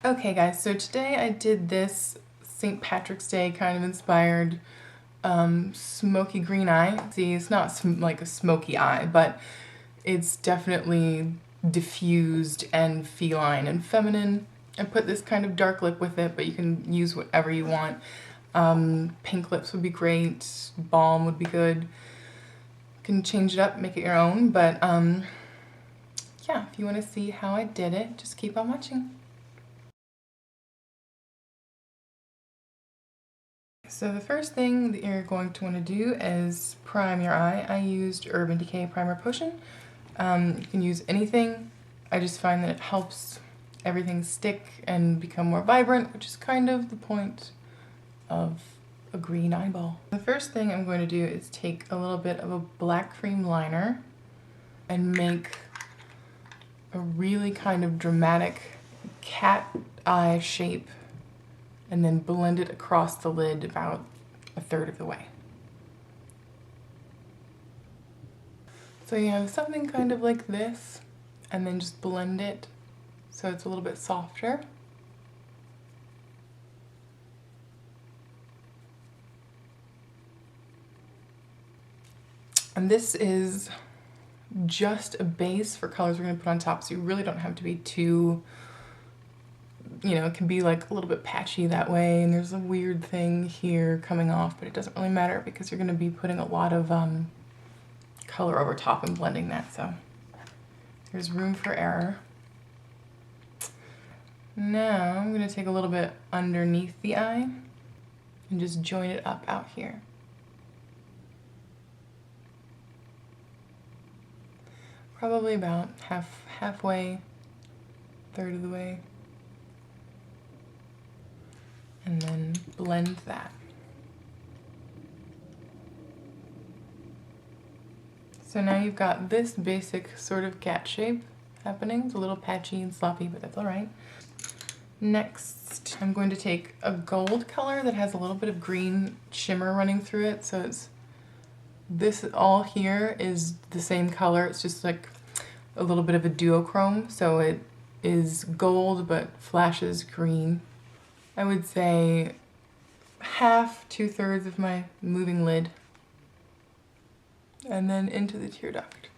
Okay guys, so today I did this St. Patrick's Day kind of inspired smoky green eye. See, it's not like a smoky eye, but it's definitely diffused and feline and feminine. I put this kind of dark lip with it, but you can use whatever you want. Pink lips would be great, balm would be good. You can change it up, make it your own, but yeah, if you want to see how I did it, just keep on watching. So the first thing that you're going to want to do is prime your eye. I used Urban Decay Primer Potion. You can use anything. I just find that it helps everything stick and become more vibrant, which is kind of the point of a green eyeball. The first thing I'm going to do is take a little bit of a black cream liner and make a really kind of dramatic cat eye shape, and then blend it across the lid about a third of the way. So you have something kind of like this, and then just blend it so it's a little bit softer. And this is just a base for colors we're going to put on top, so you really don't have to be too, you know, it can be like a little bit patchy that way, and there's a weird thing here coming off, but it doesn't really matter because you're going to be putting a lot of color over top and blending that, so there's room for error. Now I'm going to take a little bit underneath the eye and just join it up out here. Probably about halfway, third of the way. And then blend that. So now you've got this basic sort of cat shape happening. It's a little patchy and sloppy, but that's all right. Next, I'm going to take a gold color that has a little bit of green shimmer running through it. So it's this all here is the same color. It's just like a little bit of a duochrome. So it is gold but flashes green. I would say half, 2/3 of my moving lid, and then into the tear duct.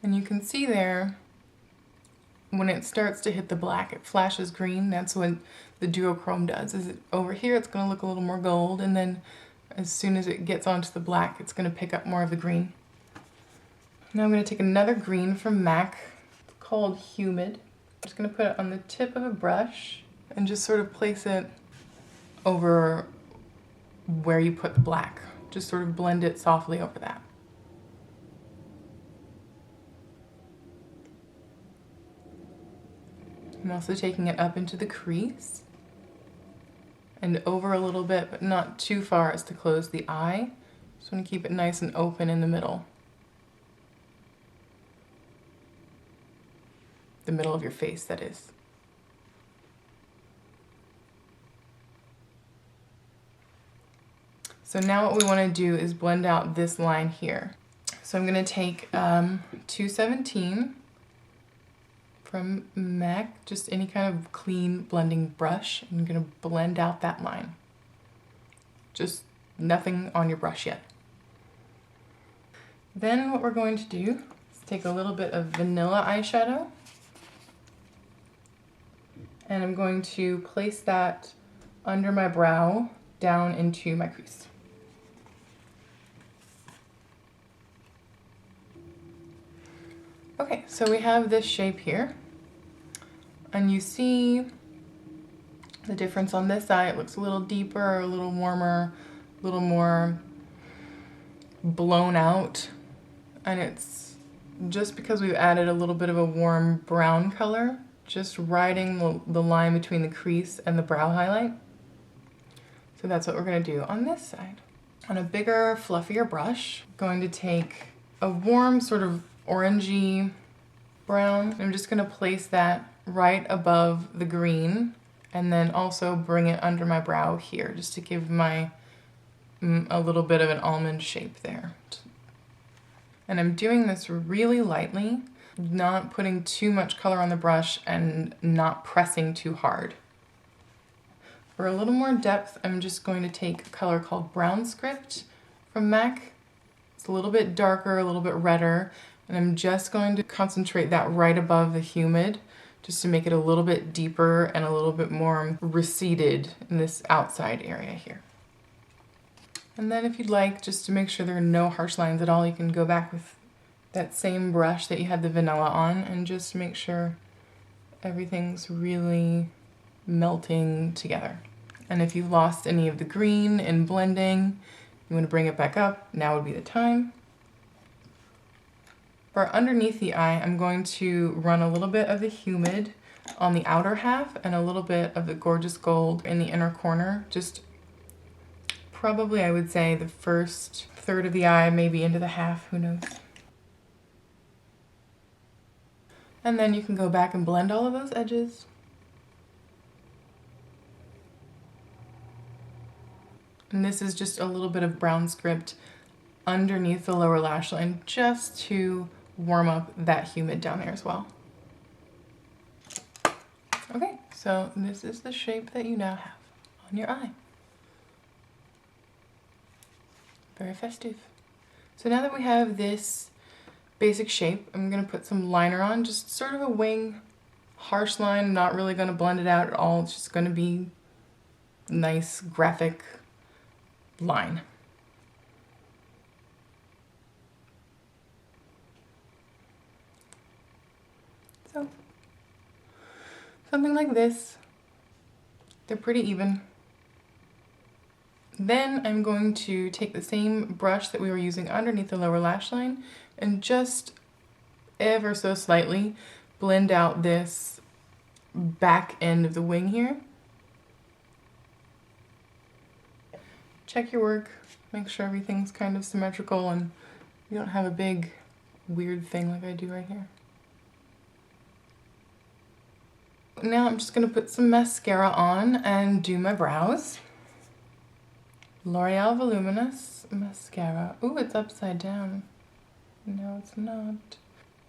And you can see there, when it starts to hit the black, it flashes green. That's what the duochrome does. Is it over here, it's going to look a little more gold, and then as soon as it gets onto the black, it's going to pick up more of the green. Now I'm going to take another green from MAC, called Humid. I'm just going to put it on the tip of a brush and just sort of place it over where you put the black. Just sort of blend it softly over that. I'm also taking it up into the crease and over a little bit, but not too far as to close the eye. Just want to keep it nice and open in the middle. The middle of your face, that is. So now what we want to do is blend out this line here. So I'm going to take 217 from MAC, just any kind of clean blending brush. I'm going to blend out that line. Just nothing on your brush yet. Then what we're going to do is take a little bit of vanilla eyeshadow, and I'm going to place that under my brow down into my crease. Okay, so we have this shape here, and you see the difference on this eye. It looks a little deeper, a little warmer, a little more blown out, and it's just because we've added a little bit of a warm brown color, just riding the line between the crease and the brow highlight. So that's what we're going to do on this side. On a bigger, fluffier brush, I'm going to take a warm sort of orangey brown. I'm just going to place that right above the green, and then also bring it under my brow here, just to give my a little bit of an almond shape there. And I'm doing this really lightly. not putting too much color on the brush and not pressing too hard. For a little more depth, I'm just going to take a color called Brown Script from MAC. It's a little bit darker, a little bit redder, and I'm just going to concentrate that right above the humid, just to make it a little bit deeper and a little bit more receded in this outside area here. And then if you'd like, just to make sure there are no harsh lines at all, you can go back with that same brush that you had the vanilla on and just make sure everything's really melting together. And if you've lost any of the green in blending, you want to bring it back up, now would be the time. For underneath the eye, I'm going to run a little bit of the humid on the outer half and a little bit of the Gorgeous Gold in the inner corner. Just probably, I would say, the first third of the eye, maybe into the half, who knows. And then you can go back and blend all of those edges. And this is just a little bit of Brown Script underneath the lower lash line, just to warm up that humid down there as well. Okay, so this is the shape that you now have on your eye. Very festive. So now that we have this basic shape, I'm gonna put some liner on, just sort of a wing, harsh line, not really gonna blend it out at all. It's just gonna be nice graphic line. So, something like this. They're pretty even. Then I'm going to take the same brush that we were using underneath the lower lash line and just ever so slightly blend out this back end of the wing here. Check your work, make sure everything's kind of symmetrical and you don't have a big weird thing like I do right here. Now I'm just going to put some mascara on and do my brows. L'Oreal Voluminous Mascara. Ooh, it's upside down. No, it's not.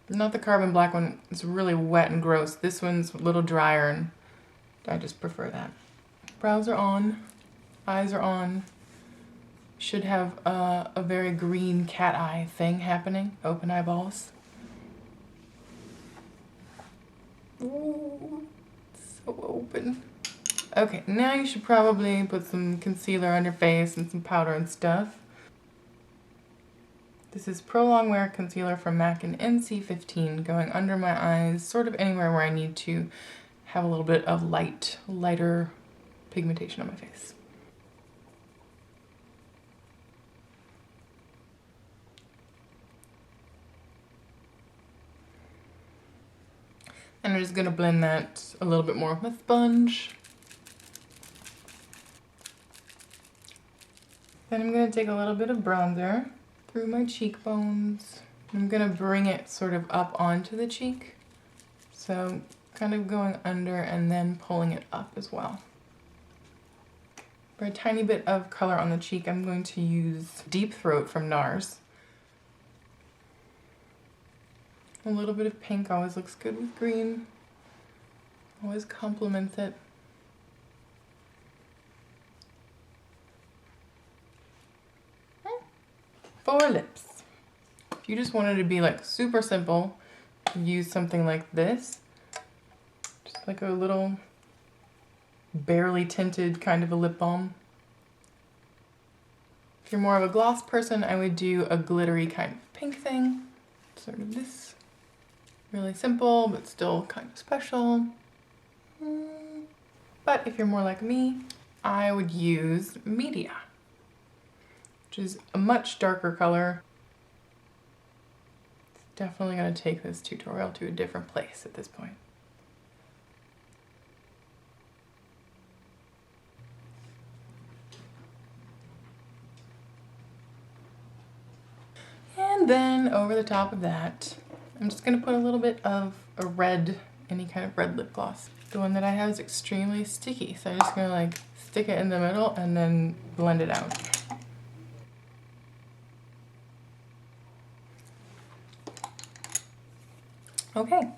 Not the carbon black one. It's really wet and gross. This one's a little drier and I just prefer that. Brows are on. Eyes are on. Should have a very green cat eye thing happening. Open eyeballs. Ooh, so open. Okay, now you should probably put some concealer on your face and some powder and stuff. This is Prolongwear concealer from MAC in NC15, going under my eyes, sort of anywhere where I need to have a little bit of lighter pigmentation on my face. And I'm just gonna blend that a little bit more with my sponge. Then I'm going to take a little bit of bronzer through my cheekbones. I'm going to bring it sort of up onto the cheek. So kind of going under and then pulling it up as well. For a tiny bit of color on the cheek, I'm going to use Deep Throat from NARS. A little bit of pink always looks good with green. Always complements it. For lips. If you just wanted to be like super simple, use something like this. Just like a little barely tinted kind of a lip balm. If you're more of a gloss person, I would do a glittery kind of pink thing. Sort of this. Really simple, but still kind of special. But if you're more like me, I would use Media, which is a much darker color. It's definitely going to take this tutorial to a different place at this point. And then over the top of that, I'm just going to put a little bit of a red, any kind of red lip gloss. The one that I have is extremely sticky, so I'm just going to like stick it in the middle and then blend it out. Okay,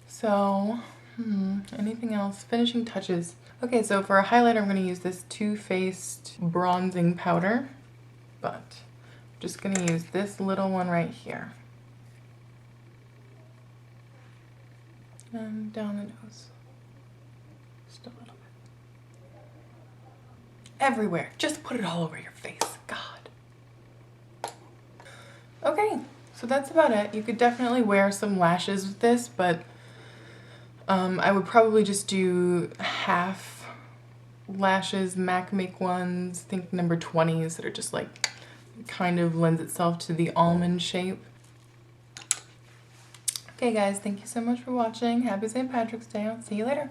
so anything else? Finishing touches. Okay, so for a highlighter, I'm going to use this Too Faced bronzing powder, but I'm just going to use this little one right here. And down the nose. Just a little bit. Everywhere. Just put it all over your face. God. Okay, so that's about it. You could definitely wear some lashes with this, but I would probably just do half lashes, MAC make ones, I think number 20s that are just like, kind of lends itself to the almond shape. Okay guys, thank you so much for watching. Happy St. Patrick's Day. I'll see you later.